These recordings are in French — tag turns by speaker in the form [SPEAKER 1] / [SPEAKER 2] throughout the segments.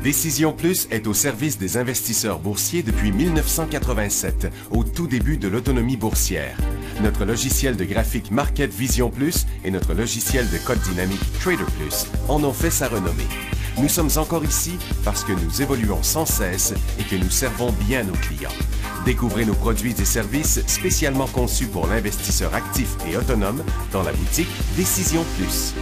[SPEAKER 1] Décision Plus est au service des investisseurs boursiers depuis 1987, au tout début de l'autonomie boursière. Notre logiciel de graphique Market Vision Plus et notre logiciel de code dynamique Trader Plus en ont fait sa renommée. Nous sommes encore ici parce que nous évoluons sans cesse et que nous servons bien nos clients. Découvrez nos produits et services spécialement conçus pour l'investisseur actif et autonome dans la boutique Décision Plus.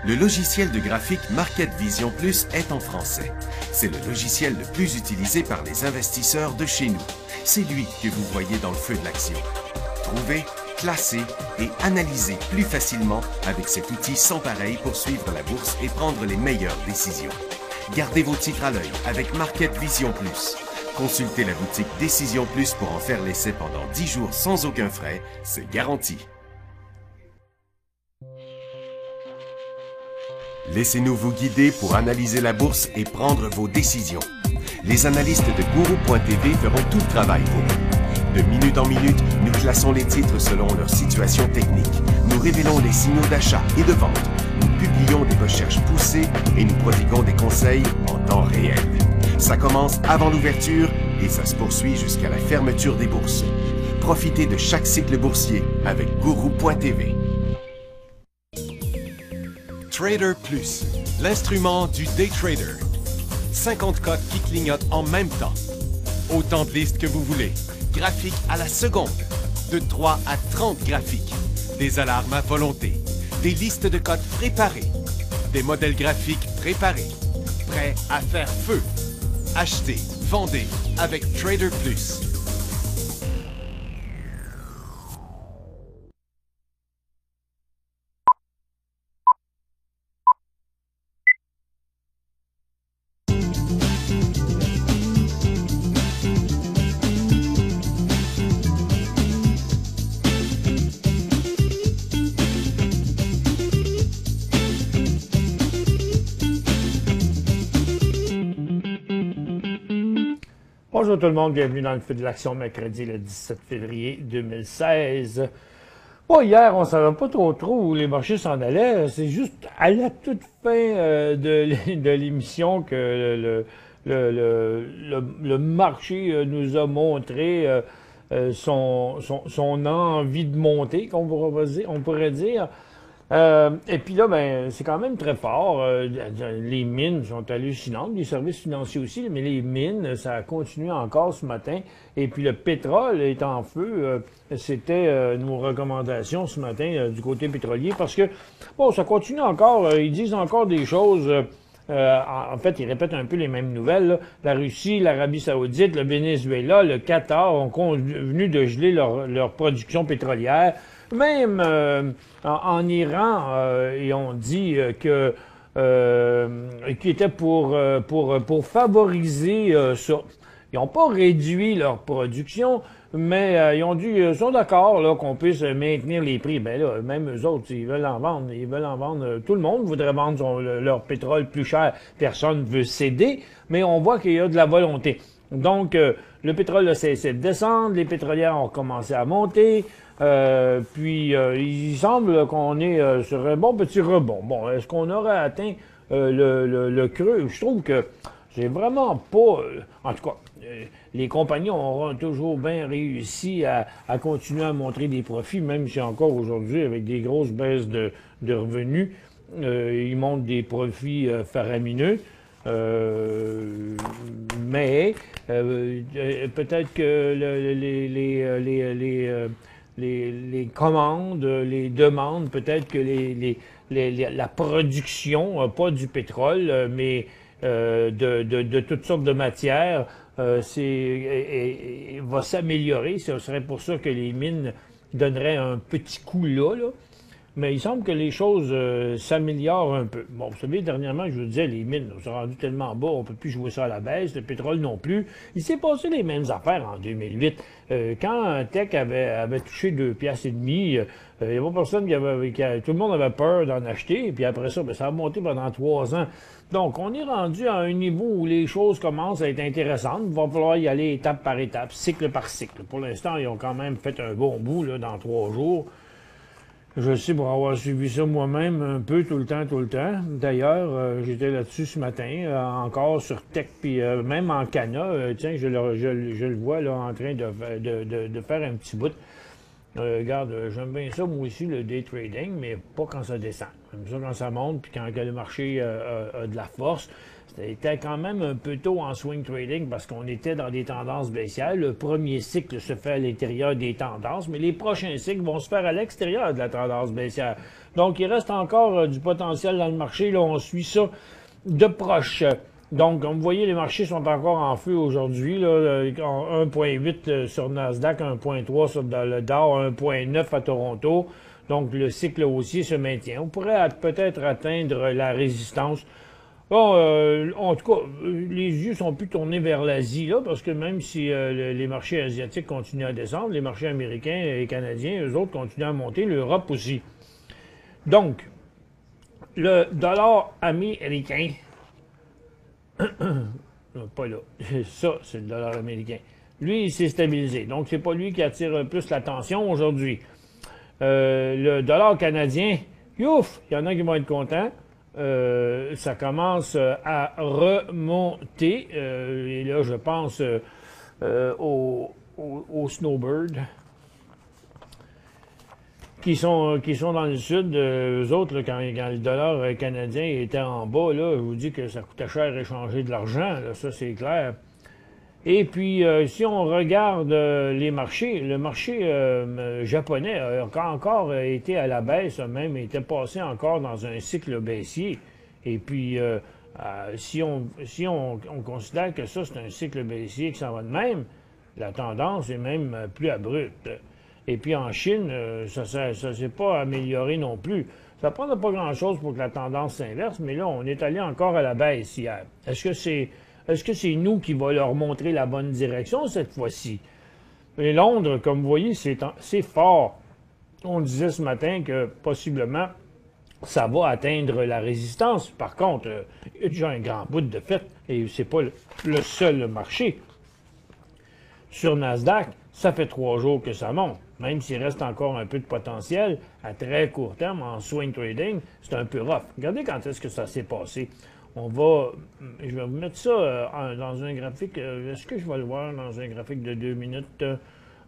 [SPEAKER 1] Le logiciel de graphique Market Vision Plus est en français. C'est le logiciel le plus utilisé par les investisseurs de chez nous. C'est lui que vous voyez dans le feu de l'action. Trouvez, classez et analysez plus facilement avec cet outil sans pareil pour suivre la bourse et prendre les meilleures décisions. Gardez vos titres à l'œil avec Market Vision Plus. Consultez la boutique Décision Plus pour en faire l'essai pendant 10 jours sans aucun frais, c'est garanti. Laissez-nous vous guider pour analyser la bourse et prendre vos décisions. Les analystes de Guru.tv feront tout le travail pour vous. De minute en minute, nous classons les titres selon leur situation technique. Nous révélons les signaux d'achat et de vente. Nous publions des recherches poussées et nous prodiguons des conseils en temps réel. Ça commence avant l'ouverture et ça se poursuit jusqu'à la fermeture des bourses. Profitez de chaque cycle boursier avec Guru.tv. Trader Plus, l'instrument du day trader. 50 cotes qui clignotent en même temps. Autant de listes que vous voulez. Graphiques à la seconde. De 3 à 30 graphiques. Des alarmes à volonté. Des listes de cotes préparées. Des modèles graphiques préparés. Prêts à faire feu. Achetez, vendez avec Trader Plus.
[SPEAKER 2] Bonjour tout le monde, bienvenue dans le feu de l'action mercredi le 17 février 2016. Bon, hier, on ne savait pas trop où les marchés s'en allaient. C'est juste à la toute fin de l'émission que le marché nous a montré son envie de monter, on pourrait dire. Et puis là, ben, c'est quand même très fort. Les mines sont hallucinantes, les services financiers aussi, mais les mines, ça a continué encore ce matin. Et puis le pétrole est en feu. C'était nos recommandations ce matin du côté pétrolier parce que, bon, ça continue encore. Ils disent encore des choses. En fait, ils répètent un peu les mêmes nouvelles. Là. La Russie, l'Arabie Saoudite, le Venezuela, le Qatar ont convenu de geler leur production pétrolière. Même en Iran, ils ont dit que qu'ils étaient pour favoriser ça. Ils n'ont pas réduit leur production, mais ils sont d'accord là qu'on puisse maintenir les prix. Ben là, même eux autres, ils veulent en vendre. Tout le monde voudrait vendre leur pétrole plus cher. Personne ne veut céder, mais on voit qu'il y a de la volonté. Donc, le pétrole a cessé de descendre, les pétrolières ont commencé à monter. Puis, il semble qu'on est sur un bon petit rebond. Bon, est-ce qu'on aurait atteint le creux? Je trouve que j'ai vraiment pas... en tout cas, les compagnies auront toujours bien réussi à continuer à montrer des profits, même si encore aujourd'hui, avec des grosses baisses de revenus, ils montrent des profits faramineux. Mais peut-être que les commandes, les demandes, peut-être que la production, pas du pétrole, mais de toutes sortes de matières, va s'améliorer. Ce serait pour ça que les mines donneraient un petit coup là. Mais il semble que les choses s'améliorent un peu. Bon, vous savez, dernièrement, je vous disais, les mines sont rendues tellement bas, on ne peut plus jouer ça à la baisse, le pétrole non plus. Il s'est passé les mêmes affaires en 2008. Quand Tech avait touché 2,5 piastres, il n'y avait pas personne tout le monde avait peur d'en acheter, et puis après ça, ben, ça a monté pendant 3 ans. Donc, on est rendu à un niveau où les choses commencent à être intéressantes. Il va falloir y aller étape par étape, cycle par cycle. Pour l'instant, ils ont quand même fait un bon bout là, dans 3 jours. Je sais pour avoir suivi ça moi-même un peu tout le temps. D'ailleurs, j'étais là-dessus ce matin, encore sur Tech, puis même en Cana, tiens, je le vois là en train de faire un petit bout. Regarde, j'aime bien ça, moi aussi, le day trading, mais pas quand ça descend. J'aime ça quand ça monte, puis quand le marché a de la force. C'était quand même un peu tôt en swing trading parce qu'on était dans des tendances baissières. Le premier cycle se fait à l'intérieur des tendances, mais les prochains cycles vont se faire à l'extérieur de la tendance baissière. Donc, il reste encore du potentiel dans le marché. Là, on suit ça de proche. Donc, comme vous voyez, les marchés sont encore en feu aujourd'hui. 1,8 sur Nasdaq, 1,3 sur le Dow, 1,9 à Toronto. Donc, le cycle haussier se maintient. On pourrait peut-être atteindre la résistance. Bon, en tout cas, les yeux sont plus tournés vers l'Asie, là, parce que même si les marchés asiatiques continuent à descendre, les marchés américains et canadiens, eux autres, continuent à monter, l'Europe aussi. Donc, le dollar américain, pas là, ça, c'est le dollar américain. Lui, il s'est stabilisé, donc c'est pas lui qui attire plus l'attention aujourd'hui. Le dollar canadien, youf, il y en a qui vont être contents. Ça commence à remonter. Et là, je pense aux Snowbirds qui sont dans le sud. Eux autres, là, quand le dollar canadien était en bas, là, je vous dis que ça coûtait cher échanger de l'argent. Ça, c'est clair. Et puis, si on regarde les marchés, le marché japonais a encore été à la baisse, même était passé encore dans un cycle baissier. Et puis, si on considère que ça, c'est un cycle baissier, que ça va de même, la tendance est même plus abrupte. Et puis, en Chine, ça s'est pas amélioré non plus. Ça ne prendra pas grand-chose pour que la tendance s'inverse, mais là, on est allé encore à la baisse hier. Est-ce que c'est nous qui va leur montrer la bonne direction cette fois-ci? Et Londres, comme vous voyez, c'est fort. On disait ce matin que possiblement ça va atteindre la résistance. Par contre, il y a déjà un grand bout de fait et c'est pas le seul marché. Sur Nasdaq, ça fait 3 jours que ça monte. Même s'il reste encore un peu de potentiel, à très court terme, en swing trading, c'est un peu rough. Regardez quand est-ce que ça s'est passé. Je vais vous mettre ça dans un graphique. Est-ce que je vais le voir dans un graphique de 2 minutes?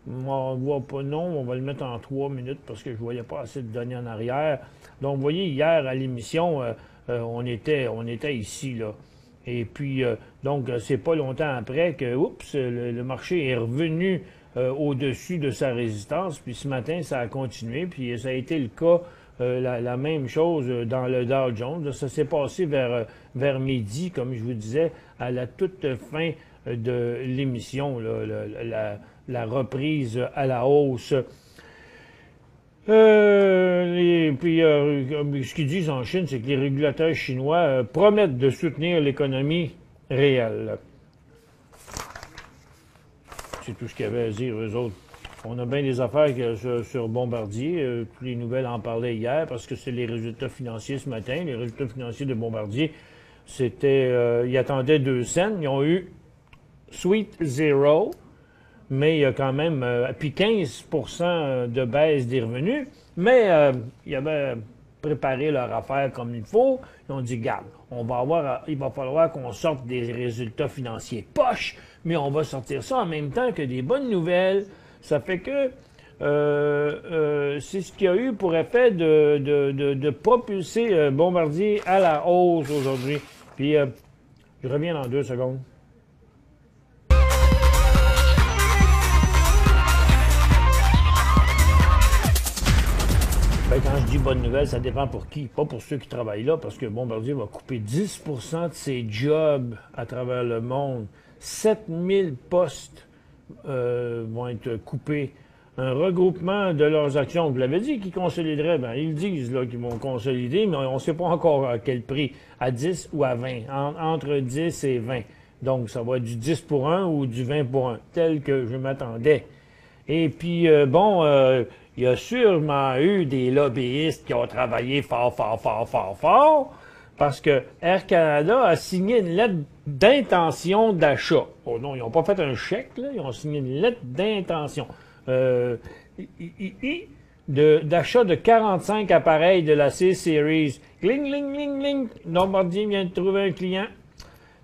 [SPEAKER 2] On ne voit pas, non, on va le mettre en 3 minutes parce que je ne voyais pas assez de données en arrière. Donc, vous voyez, hier à l'émission, on était ici, là. Et puis, donc, c'est pas longtemps après que, le marché est revenu au-dessus de sa résistance. Puis ce matin, ça a continué. Puis ça a été le cas. La même chose dans le Dow Jones. Ça s'est passé vers midi, comme je vous disais, à la toute fin de l'émission, la reprise à la hausse. Et puis, ce qu'ils disent en Chine, c'est que les régulateurs chinois promettent de soutenir l'économie réelle. C'est tout ce qu'il y avait à dire, eux autres. On a bien des affaires sur Bombardier. Toutes les nouvelles en parlaient hier parce que c'est les résultats financiers ce matin. Les résultats financiers de Bombardier, ils attendaient 2 cents. Ils ont eu Sweet Zero, mais il y a quand même puis 15% de baisse des revenus. Mais ils avaient préparé leur affaire comme il faut. Ils ont dit, garde, il va falloir qu'on sorte des résultats financiers poches, mais on va sortir ça en même temps que des bonnes nouvelles. Ça fait que c'est ce qui a eu pour effet de propulser Bombardier à la hausse aujourd'hui. Puis, je reviens dans 2 secondes. Ben, quand je dis bonne nouvelle, ça dépend pour qui. Pas pour ceux qui travaillent là, parce que Bombardier va couper 10% de ses jobs à travers le monde. 7000 postes vont être coupés. Un regroupement de leurs actions, vous l'avez dit, qu'ils consolideraient. Ben, ils disent là qu'ils vont consolider, mais on ne sait pas encore à quel prix, à 10 ou à 20, entre 10 et 20. Donc, ça va être du 10 pour 1 ou du 20 pour 1, tel que je m'attendais. Et puis, il y a sûrement eu des lobbyistes qui ont travaillé fort, parce que Air Canada a signé une lettre d'intention d'achat. Oh non, ils n'ont pas fait un chèque, là, ils ont signé une lettre d'intention. d'achat de 45 appareils de la C-Series. Cling, ling, ling, ling. Bombardier vient de trouver un client.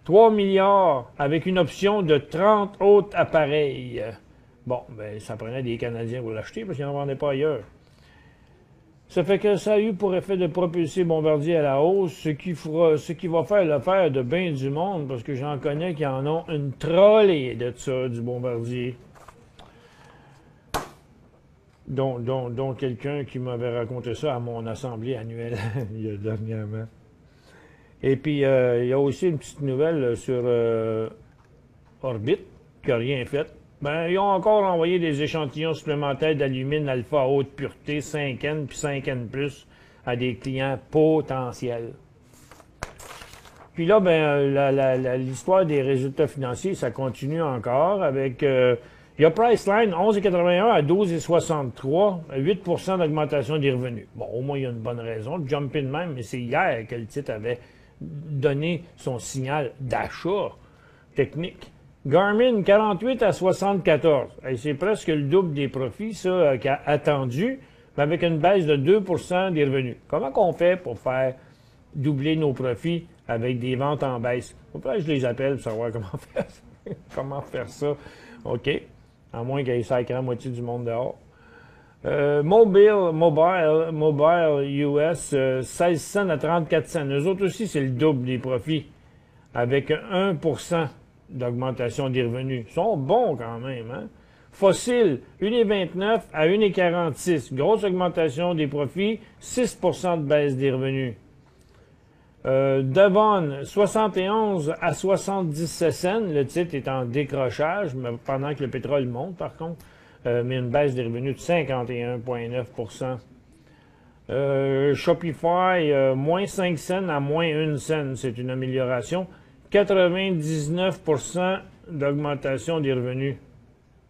[SPEAKER 2] 3 milliards avec une option de 30 autres appareils. Bon, ben, ça prenait des Canadiens pour l'acheter parce qu'ils n'en vendaient pas ailleurs. Ça fait que ça a eu pour effet de propulser Bombardier à la hausse, ce qui va faire l'affaire de bien du monde, parce que j'en connais qui en ont une trollée de ça, du Bombardier. Dont quelqu'un qui m'avait raconté ça à mon assemblée annuelle, il y a dernièrement. Et puis, il y a aussi une petite nouvelle sur Orbit, qui n'a rien fait. Ben, ils ont encore envoyé des échantillons supplémentaires d'alumine alpha haute pureté 5N puis 5N+, à des clients potentiels. Puis là, ben, l'histoire des résultats financiers, ça continue encore avec... il y a Priceline, 11,81 à 12,63, 8 d'augmentation des revenus. Bon, au moins, il y a une bonne raison de jumper de même, mais c'est hier que le titre avait donné son signal d'achat technique. Garmin, 48 à 74. C'est presque le double des profits, ça, qu'a attendu, mais avec une baisse de 2 des revenus. Comment qu'on fait pour faire doubler nos profits avec des ventes en baisse? Faut pas que je les appelle pour savoir comment faire ça. OK. À moins qu'il y ait sacré la moitié du monde dehors. Mobile US, 16 cents à 34 cents. Eux autres aussi, c'est le double des profits, avec 1 d'augmentation des revenus. Ils sont bons quand même, hein? Fossile, 1,29 à 1,46. Grosse augmentation des profits, 6 de baisse des revenus. Devon, 71 à 77 cents. Le titre est en décrochage, mais pendant que le pétrole monte, par contre. Mais une baisse des revenus de 51,9 Shopify, moins 5 cents à moins 1 cent. C'est une amélioration. 99 d'augmentation des revenus.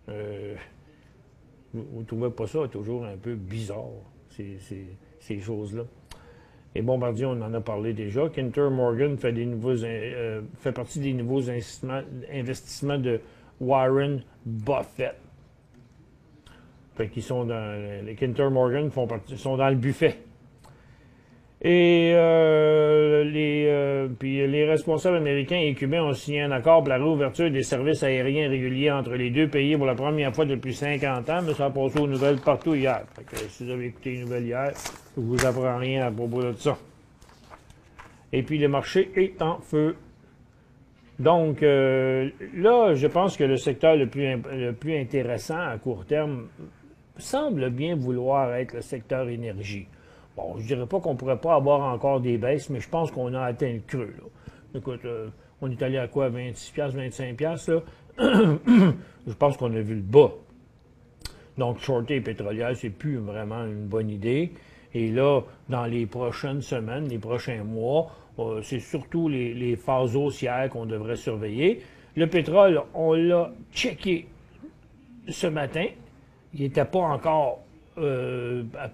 [SPEAKER 2] Vous ne trouvez pas ça toujours un peu bizarre, ces choses-là? Et Bombardier, on en a parlé déjà. Kinder Morgan fait partie des nouveaux investissements de Warren Buffett. Fait qu'ils sont dans les Kinder Morgan sont dans le buffet. Et puis les responsables américains et cubains ont signé un accord pour la réouverture des services aériens réguliers entre les deux pays pour la première fois depuis 50 ans, mais ça a passé aux nouvelles partout hier. Fait que, si vous avez écouté les nouvelles hier, je ne vous apprends rien à propos de ça. Et puis le marché est en feu. Donc là, je pense que le secteur le plus intéressant à court terme semble bien vouloir être le secteur énergie. Bon, je dirais pas qu'on pourrait pas avoir encore des baisses, mais je pense qu'on a atteint le creux, là. Écoute, on est allé à quoi, 26$, 25$, là? Je pense qu'on a vu le bas. Donc, shorter pétrolière, c'est plus vraiment une bonne idée. Et là, dans les prochaines semaines, les prochains mois, c'est surtout les phases haussières qu'on devrait surveiller. Le pétrole, on l'a checké ce matin. Il n'était pas encore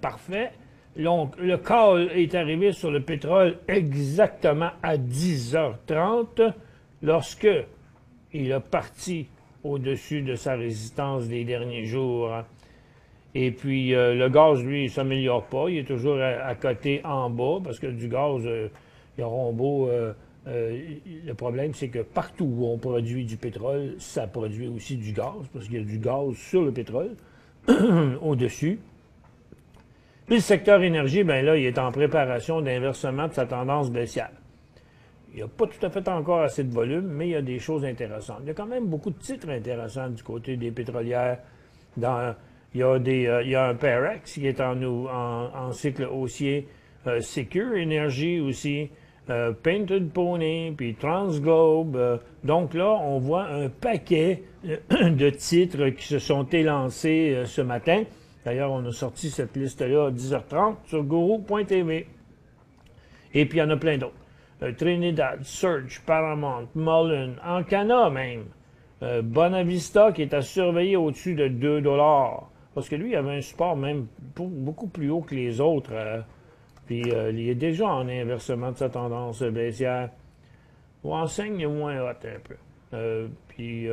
[SPEAKER 2] parfait. Donc, le call est arrivé sur le pétrole exactement à 10h30 lorsque il a parti au-dessus de sa résistance des derniers jours. Et puis, le gaz, lui, il ne s'améliore pas. Il est toujours à côté en bas parce que du gaz, il aura beau... le problème, c'est que partout où on produit du pétrole, ça produit aussi du gaz parce qu'il y a du gaz sur le pétrole au-dessus. Puis le secteur énergie, bien là, il est en préparation d'inversement de sa tendance baissière. Il n'y a pas tout à fait encore assez de volume, mais il y a des choses intéressantes. Il y a quand même beaucoup de titres intéressants du côté des pétrolières. Il y a un Parex qui est en cycle haussier, Secure Energy aussi, Painted Pony, puis Transglobe. Donc là, on voit un paquet de titres qui se sont élancés ce matin. D'ailleurs, on a sorti cette liste-là à 10h30 sur Guru.tv. Et puis, il y en a plein d'autres. Trinidad, Surge, Paramount, Mullen, Ancana même. Bonavista qui est à surveiller au-dessus de 2$. Parce que lui, il avait un support même beaucoup plus haut que les autres. Puis, il est déjà en inversement de sa tendance baissière. Enseigne est moins hot un peu. Puis,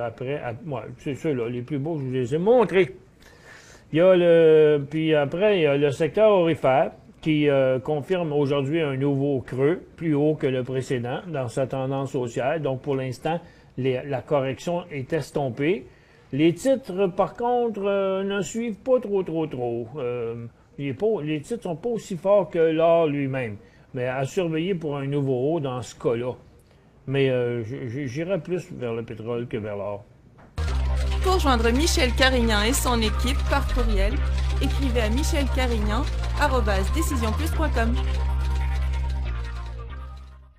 [SPEAKER 2] après, ouais, c'est ceux-là, les plus beaux, je vous les ai montrés. Puis après, il y a le secteur aurifère qui confirme aujourd'hui un nouveau creux, plus haut que le précédent, dans sa tendance haussière. Donc, pour l'instant, la correction est estompée. Les titres, par contre, ne suivent pas trop. Les titres sont pas aussi forts que l'or lui-même. Mais à surveiller pour un nouveau haut dans ce cas-là. Mais j'irais plus vers le pétrole que vers l'or.
[SPEAKER 3] Pour joindre Michel Carignan et son équipe par courriel, écrivez à michelcarignan@decisionplus.com.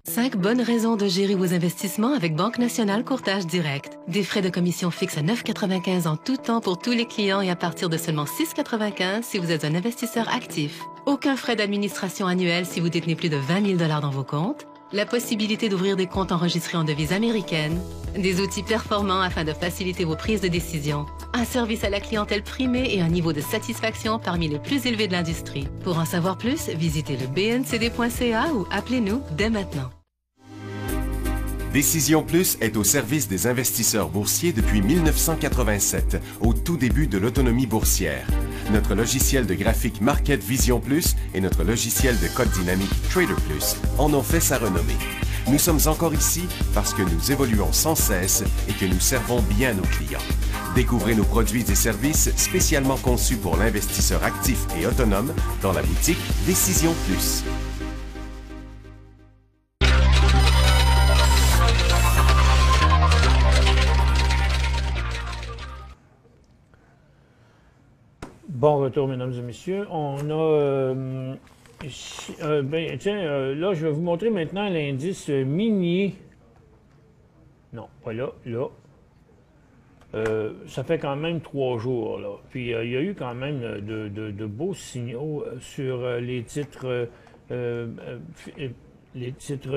[SPEAKER 4] 5 bonnes raisons de gérer vos investissements avec Banque Nationale Courtage Direct. Des frais de commission fixes à 9,95 en tout temps pour tous les clients et à partir de seulement 6,95 si vous êtes un investisseur actif. Aucun frais d'administration annuel si vous détenez plus de 20 000 $ dans vos comptes. La possibilité d'ouvrir des comptes enregistrés en devise américaine. Des outils performants afin de faciliter vos prises de décision. Un service à la clientèle primé et un niveau de satisfaction parmi les plus élevés de l'industrie. Pour en savoir plus, visitez le bncd.ca ou appelez-nous dès maintenant.
[SPEAKER 1] Décision Plus est au service des investisseurs boursiers depuis 1987, au tout début de l'autonomie boursière. Notre logiciel de graphique Market Vision Plus et notre logiciel de code dynamique Trader Plus en ont fait sa renommée. Nous sommes encore ici parce que nous évoluons sans cesse et que nous servons bien nos clients. Découvrez nos produits et services spécialement conçus pour l'investisseur actif et autonome dans la boutique Décision Plus.
[SPEAKER 2] Bon retour, mesdames et messieurs. On a... là, je vais vous montrer maintenant l'indice minier. Non, pas là, là. Ça fait quand même 3 jours, là. Puis, il y a eu quand même de beaux signaux sur les titres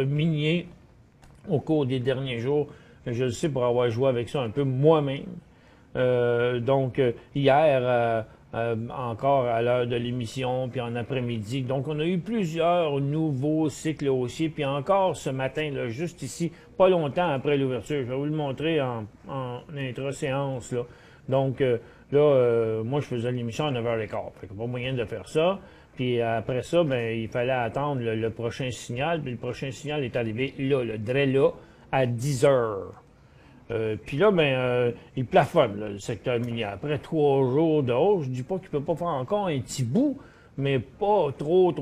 [SPEAKER 2] miniers au cours des derniers jours. Je le sais pour avoir joué avec ça un peu moi-même. Donc, hier... encore à l'heure de l'émission, puis en après-midi. Donc, on a eu plusieurs nouveaux cycles haussiers, puis encore ce matin, là, juste ici, pas longtemps après l'ouverture. Je vais vous le montrer en intra-séance, là. Donc, moi, je faisais l'émission à 9h15. Fait que pas moyen de faire ça. Puis après ça, ben, il fallait attendre le prochain signal. Puis le prochain signal est arrivé là, le dray là, à 10h. Puis là, il plafonne, là, le secteur minier. Après 3 jours de hausse, je dis pas qu'il peut pas faire encore un petit bout, mais pas trop,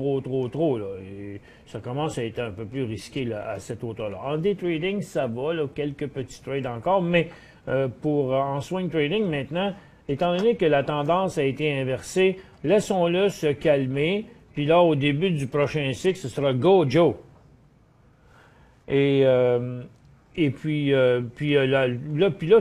[SPEAKER 2] là. Et ça commence à être un peu plus risqué, là, à cette hauteur-là. En day trading, ça va, là, quelques petits trades encore, mais en swing trading, maintenant, étant donné que la tendance a été inversée, laissons-le se calmer, puis là, au début du prochain cycle, ce sera Go Joe. Et puis là,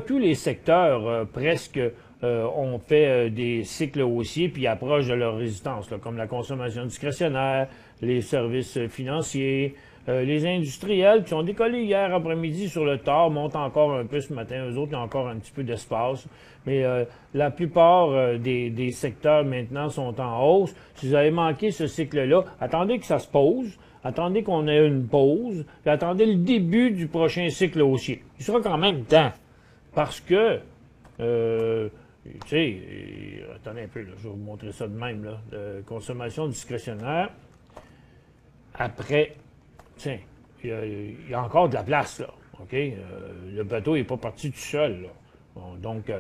[SPEAKER 2] tous les secteurs presque ont fait des cycles haussiers puis approchent de leur résistance, là, comme la consommation discrétionnaire, les services financiers, les industriels qui ont décollé hier après-midi sur le tard, montent encore un peu ce matin. Eux autres, ils ont encore un petit peu d'espace. Mais la plupart des secteurs maintenant sont en hausse. Si vous avez manqué ce cycle-là, attendez que ça se pose. Attendez qu'on ait une pause, puis attendez le début du prochain cycle haussier. Il sera quand même temps, parce que, attendez un peu, là, je vais vous montrer ça de même, là, de consommation discrétionnaire. Après, tiens, il y a encore de la place, là, OK? Le bateau n'est pas parti tout seul, là. Bon, donc,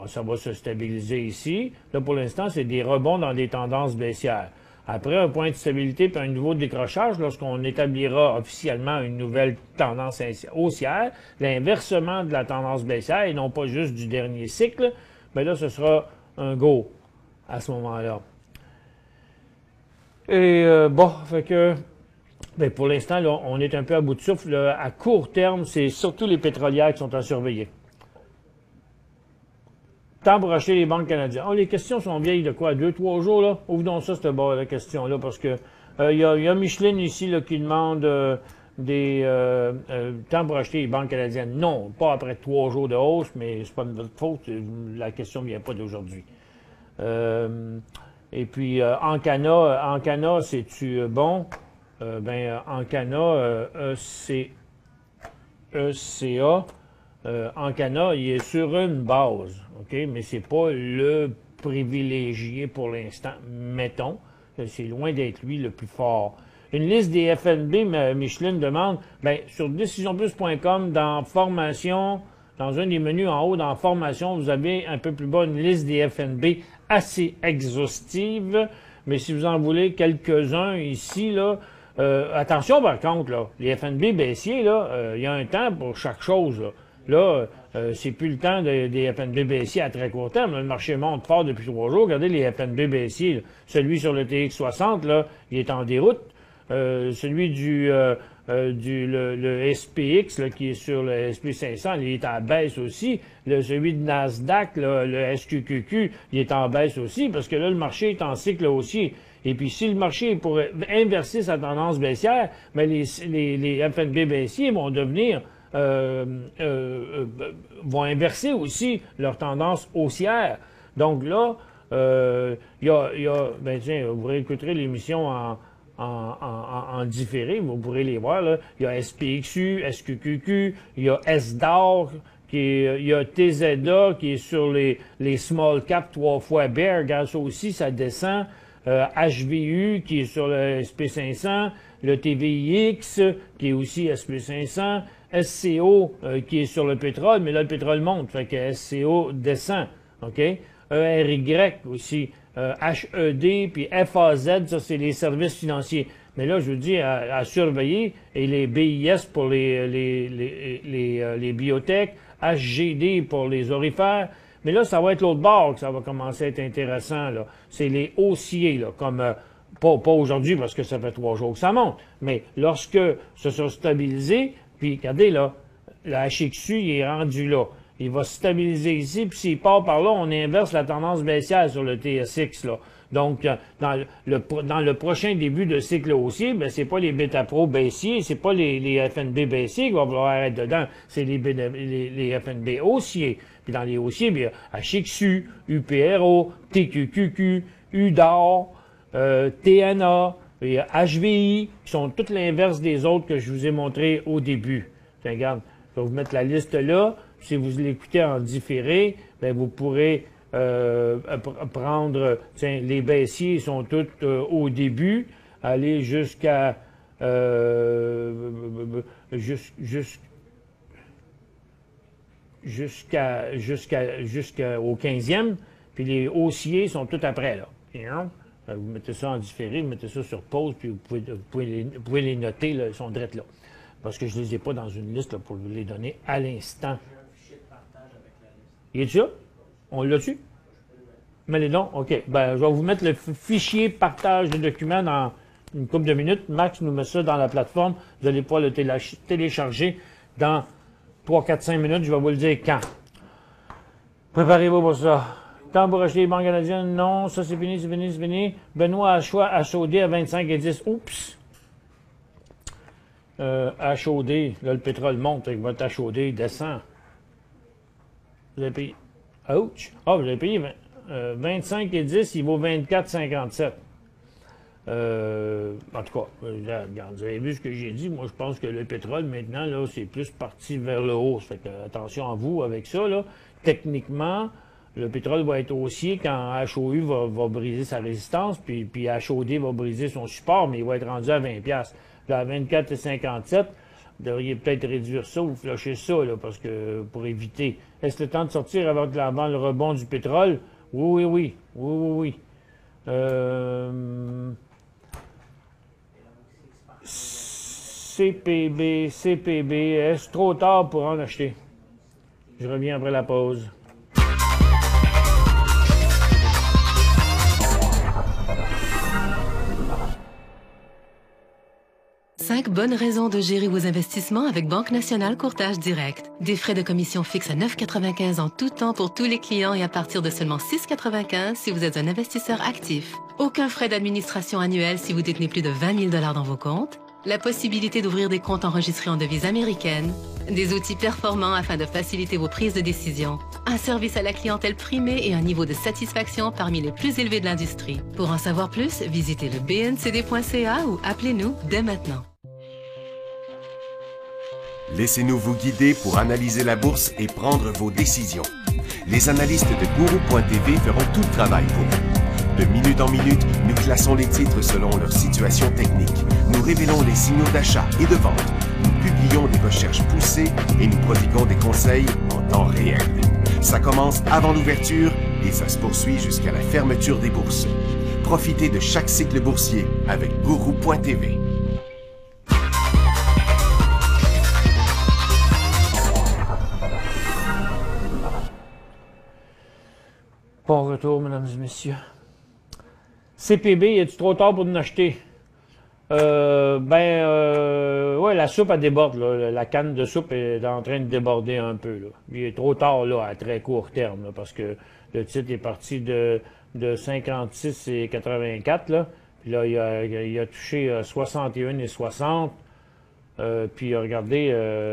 [SPEAKER 2] ça va se stabiliser ici. Là, pour l'instant, c'est des rebonds dans des tendances baissières. Après un point de stabilité puis un nouveau décrochage, lorsqu'on établira officiellement une nouvelle tendance haussière, l'inversement de la tendance baissière et non pas juste du dernier cycle, bien là, ce sera un go à ce moment-là. Et fait que, pour l'instant, là, on est un peu à bout de souffle. Là. À court terme, c'est surtout les pétrolières qui sont à surveiller. Temps pour acheter les banques canadiennes. Les questions sont vieilles de quoi? 2-3 jours, là? Ouvre donc ça, cette la question-là, parce que il y a Micheline ici là, qui demande temps pour acheter les banques canadiennes. Non, pas après 3 jours de hausse, mais c'est pas de votre faute. La question ne vient pas d'aujourd'hui. Et puis, Ancana, c'est-tu bon? Ancana, ECA, Ancana, il est sur une base, OK? Mais c'est pas le privilégié pour l'instant, mettons. C'est loin d'être lui le plus fort. Une liste des FNB, Micheline demande, bien, sur décisionplus.com, dans formation, dans un des menus en haut, dans formation, vous avez un peu plus bas une liste des FNB assez exhaustive. Mais si vous en voulez quelques-uns ici, là, attention par contre, là, les FNB baissiers, là, il y a un temps pour chaque chose. Là, c'est plus le temps des FNB baissiers à très court terme. Là, le marché monte fort depuis 3 jours. Regardez les FNB baissiers. Là. Celui sur le TX60, là, il est en déroute. Celui le SPX, là, qui est sur le SP500, il est en baisse aussi. Celui de Nasdaq, là, le SQQQ, il est en baisse aussi, parce que là, le marché est en cycle haussier. Et puis, si le marché pourrait inverser sa tendance baissière, mais les FNB baissiers vont devenir vont inverser aussi leur tendance haussière. Donc là, ben tiens, vous réécouterez l'émission en différé, vous pourrez les voir, là. Il y a SPXU, SQQQ, il y a SDOR, il y a TZA qui est sur les small cap 3 fois bear, regarde ça aussi, ça descend. HVU qui est sur le SP500, le TVIX qui est aussi SP500, SCO qui est sur le pétrole, mais là le pétrole monte, fait que SCO descend, OK? ERY aussi, HED, puis FAZ, ça c'est les services financiers. Mais là, je vous dis à surveiller, et les BIS pour les biotech, HGD pour les orifères. Mais là, ça va être l'autre bord que ça va commencer à être intéressant, là. C'est les haussiers, là, comme, pas aujourd'hui parce que ça fait 3 jours que ça monte, mais lorsque ça sera stabilisé, puis regardez, là, le HXU, il est rendu là. Il va se stabiliser ici, puis s'il part par là, on inverse la tendance baissière sur le TSX, là. Donc, dans le prochain début de cycle haussier, ben, c'est pas les Beta Pro baissiers, c'est pas les FNB baissiers qui vont vouloir être dedans, c'est les FNB haussiers. Puis dans les haussiers, bien, HXU, UPRO, TQQQ, UDOR, TNA, et HVI, qui sont toutes l'inverse des autres que je vous ai montrés au début. Tiens, regarde, je vais vous mettre la liste là. Si vous l'écoutez en différé, bien, vous pourrez prendre, tiens, les baissiers sont tous au début, aller jusqu'à jusqu'au 15e, puis les haussiers sont tout après, là. Vous mettez ça en différé, vous mettez ça sur pause, puis vous pouvez les noter, là, ils sont drettes là. Parce que je ne les ai pas dans une liste là, pour vous les donner à l'instant. Il est ça? On l'a-tu? Mais les dons? OK. Ben, je vais vous mettre le fichier partage de documents dans une couple de minutes. Max nous met ça dans la plateforme. Vous allez pouvoir le télécharger dans 3, 4, 5 minutes. Je vais vous le dire quand. Préparez-vous pour ça. Quand vous rachetez les banques canadiennes, non, ça c'est fini, c'est fini, c'est fini. Benoît a choix HOD à 25 et 10. Oups! HOD, là le pétrole monte avec votre HOD descend. Vous avez payé. Ouch! Ah, vous avez payé 25 et 10, il vaut 24,57. En tout cas, regarde, vous avez vu ce que j'ai dit. Moi, je pense que le pétrole, maintenant, là, c'est plus parti vers le haut. Ça fait que, attention à vous avec ça, là. Techniquement, le pétrole va être haussier quand HOU va briser sa résistance, puis HOD va briser son support, mais il va être rendu à 20$. Là, à 24,57, vous devriez peut-être réduire ça ou flusher ça, là, parce que pour éviter. Est-ce le temps de sortir avant le rebond du pétrole? Oui. CPB, est-ce trop tard pour en acheter? Je reviens après la pause.
[SPEAKER 4] Cinq bonnes raisons de gérer vos investissements avec Banque Nationale Courtage Direct. Des frais de commission fixes à 9,95 en tout temps pour tous les clients et à partir de seulement 6,95 si vous êtes un investisseur actif. Aucun frais d'administration annuel si vous détenez plus de 20 000 $ dans vos comptes. La possibilité d'ouvrir des comptes enregistrés en devise américaine. Des outils performants afin de faciliter vos prises de décision. Un service à la clientèle primé et un niveau de satisfaction parmi les plus élevés de l'industrie. Pour en savoir plus, visitez le bncd.ca ou appelez-nous dès maintenant.
[SPEAKER 1] Laissez-nous vous guider pour analyser la bourse et prendre vos décisions. Les analystes de Guru.tv feront tout le travail pour vous. De minute en minute, nous classons les titres selon leur situation technique. Nous révélons les signaux d'achat et de vente. Nous publions des recherches poussées et nous prodiguons des conseils en temps réel. Ça commence avant l'ouverture et ça se poursuit jusqu'à la fermeture des bourses. Profitez de chaque cycle boursier avec Guru.tv.
[SPEAKER 2] Bon retour, mesdames et messieurs. CPB, est-tu trop tard pour nous acheter? Ouais, la soupe, elle déborde, là. La canne de soupe est en train de déborder un peu, là. Il est trop tard, là, à très court terme, là, parce que le titre est parti de 56 et 84, là. Puis là, il a touché 61 et 60. Puis regardez,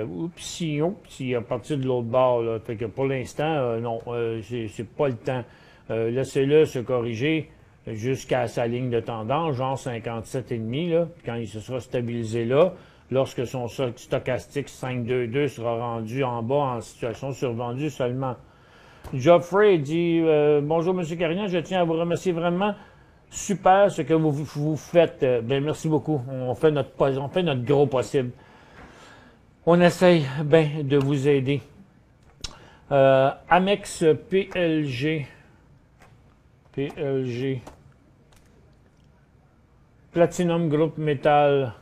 [SPEAKER 2] il est parti de l'autre bord, là. Fait que pour l'instant, non, c'est pas le temps. Laissez-le se corriger jusqu'à sa ligne de tendance, genre 57,5, là, quand il se sera stabilisé là, lorsque son stochastique 522 sera rendu en bas en situation survendue seulement. Geoffrey dit bonjour M. Carignan, je tiens à vous remercier vraiment. Super ce que vous faites. Ben merci beaucoup. On fait notre gros possible. On essaye de vous aider. Amex PLG. Platinum Group Metal.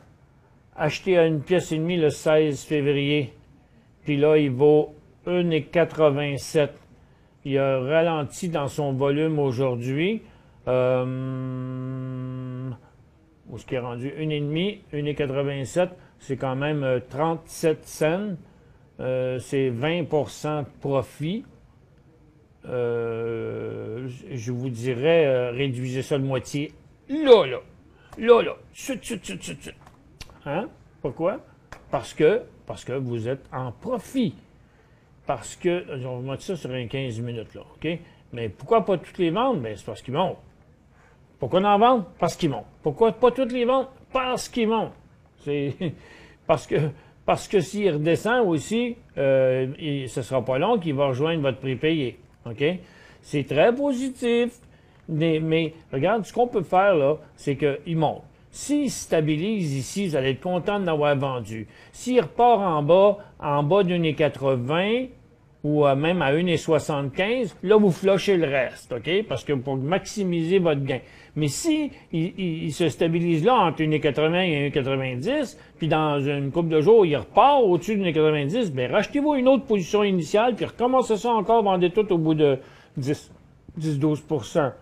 [SPEAKER 2] Acheté à 1,5 pièce le 16 février. Puis là, il vaut 1,87. Il a ralenti dans son volume aujourd'hui. Où est-ce qu'il est rendu? 1,5, 1,87. C'est quand même 37 cents. C'est 20% de profit. Je vous dirais, réduisez ça de moitié. Là. Hein? Pourquoi? Parce que vous êtes en profit. Parce que, on va mettre ça sur un 15 minutes, là, OK? Mais pourquoi pas toutes les ventes? Ben, c'est parce qu'ils montent. Pourquoi en vendre? Parce qu'ils montent. Pourquoi pas toutes les ventes? Parce qu'ils montent. C'est parce que s'il redescend aussi, ce ne sera pas long qu'il va rejoindre votre prix payé. OK? C'est très positif. Mais regarde, ce qu'on peut faire, là, c'est qu'il monte. S'il stabilise ici, vous allez être content de l'avoir vendu. S'il repart en bas de 1,80 ou même à 1,75, là, vous flushez le reste, OK? Parce que pour maximiser votre gain. Mais si il se stabilise là entre 1,80 et 1,90, puis dans une couple de jours, il repart au-dessus de 1,90, bien, rachetez-vous une autre position initiale, puis recommencez ça encore, vendez tout au bout de 10-12%.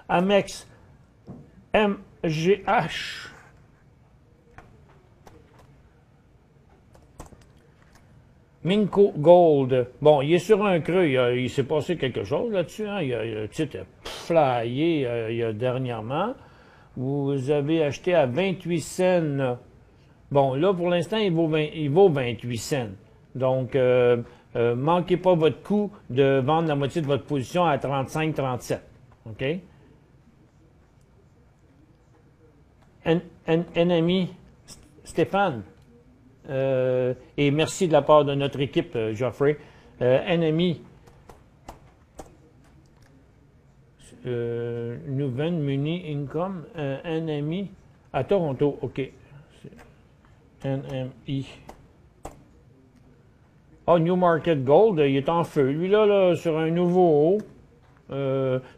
[SPEAKER 2] Amex, MGH. Minco Gold. Bon, il est sur un creux. Il s'est passé quelque chose là-dessus. Hein? Le titre a flyé dernièrement. Vous avez acheté à 28 cents. Bon, là, pour l'instant, il vaut 28 cents. Donc, manquez pas votre coup de vendre la moitié de votre position à 35-37. OK? Ennemi, Stéphane. Et merci de la part de notre équipe, Geoffrey. Ennemi, Nouvelle Muni Income, Ennemi, à Toronto, OK. NMI. Ah, New Market Gold, il est en feu. Lui, là sur un nouveau haut.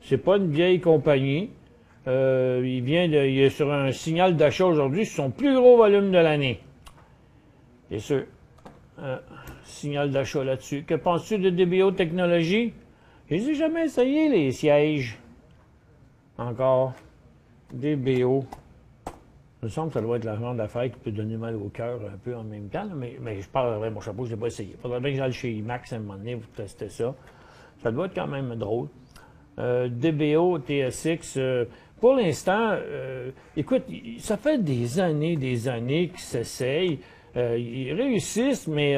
[SPEAKER 2] C'est pas une vieille compagnie. Il est sur un signal d'achat aujourd'hui, c'est son plus gros volume de l'année. Bien sûr. Signal d'achat là-dessus. Que penses-tu de DBO Technologies? Je les ai jamais essayé, les sièges. Encore. DBO. Il me semble que ça doit être la genre d'affaire qui peut donner mal au cœur un peu en même temps. Là, mais je parle avec mon chapeau, je ne l'ai pas essayé. Il faudrait bien que j'aille chez IMAX à un moment donné, vous testez ça. Ça doit être quand même drôle. DBO, TSX, pour l'instant, écoute, ça fait des années qu'ils s'essayent. Ils réussissent, mais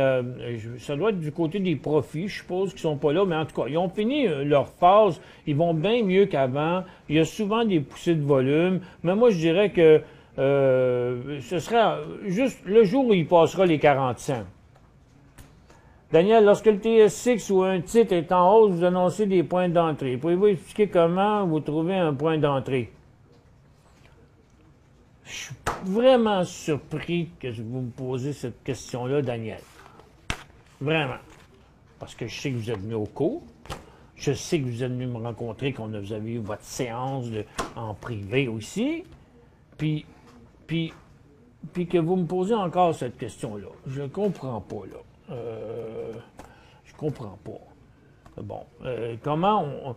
[SPEAKER 2] ça doit être du côté des profits, je suppose, qu'ils sont pas là. Mais en tout cas, ils ont fini leur phase. Ils vont bien mieux qu'avant. Il y a souvent des poussées de volume. Mais moi, je dirais que ce sera juste le jour où il passera les 40 cents. Daniel, lorsque le TS6 ou un titre est en hausse, vous annoncez des points d'entrée. Pouvez-vous expliquer comment vous trouvez un point d'entrée? Je suis vraiment surpris que vous me posez cette question-là, Daniel. Vraiment. Parce que je sais que vous êtes venu au cours. Je sais que vous êtes venu me rencontrer, vous avez eu votre séance en privé aussi. Puis que vous me posez encore cette question-là. Je ne comprends pas, là. Je comprends pas. Bon. Comment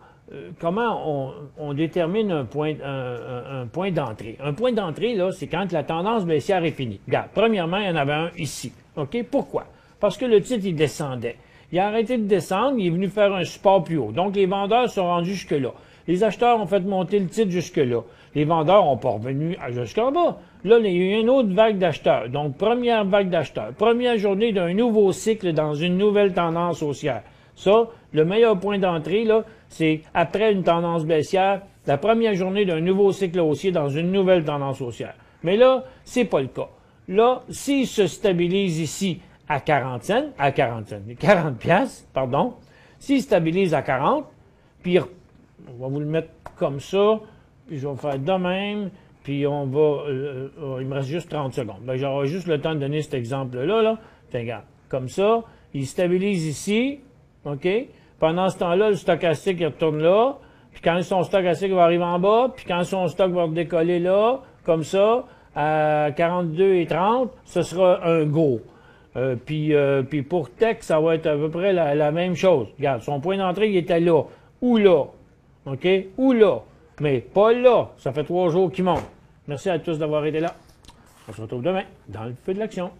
[SPEAKER 2] on détermine un point d'entrée? Un point d'entrée, là, c'est quand la tendance baissière est finie. Regarde, premièrement, il y en avait un ici. OK? Pourquoi? Parce que le titre, il descendait. Il a arrêté de descendre, il est venu faire un support plus haut. Donc, les vendeurs sont rendus jusque-là. Les acheteurs ont fait monter le titre jusque-là. Les vendeurs n'ont pas revenu jusqu'en bas. Là, il y a eu une autre vague d'acheteurs. Donc, première vague d'acheteurs. Première journée d'un nouveau cycle dans une nouvelle tendance haussière. Ça, le meilleur point d'entrée, là, c'est après une tendance baissière, la première journée d'un nouveau cycle haussier dans une nouvelle tendance haussière. Mais là, c'est pas le cas. Là, s'il se stabilise ici à 40 piastres, pardon, s'il stabilise à 40, puis on va vous le mettre comme ça, puis je vais faire de même, puis on va, il me reste juste 30 secondes. Ben, j'aurai juste le temps de donner cet exemple-là, là. Regarde, comme ça, il stabilise ici, OK? Pendant ce temps-là, le stochastique, il retourne là, puis quand son stochastique va arriver en bas, puis quand son stock va décoller là, comme ça, à 42 et 30, ce sera un go. Puis pour Tech, ça va être à peu près la même chose. Regarde, son point d'entrée, il était là. Ou là. OK? Ou là. Mais pas là. Ça fait 3 jours qu'il monte. Merci à tous d'avoir été là. On se retrouve demain dans le feu de l'action.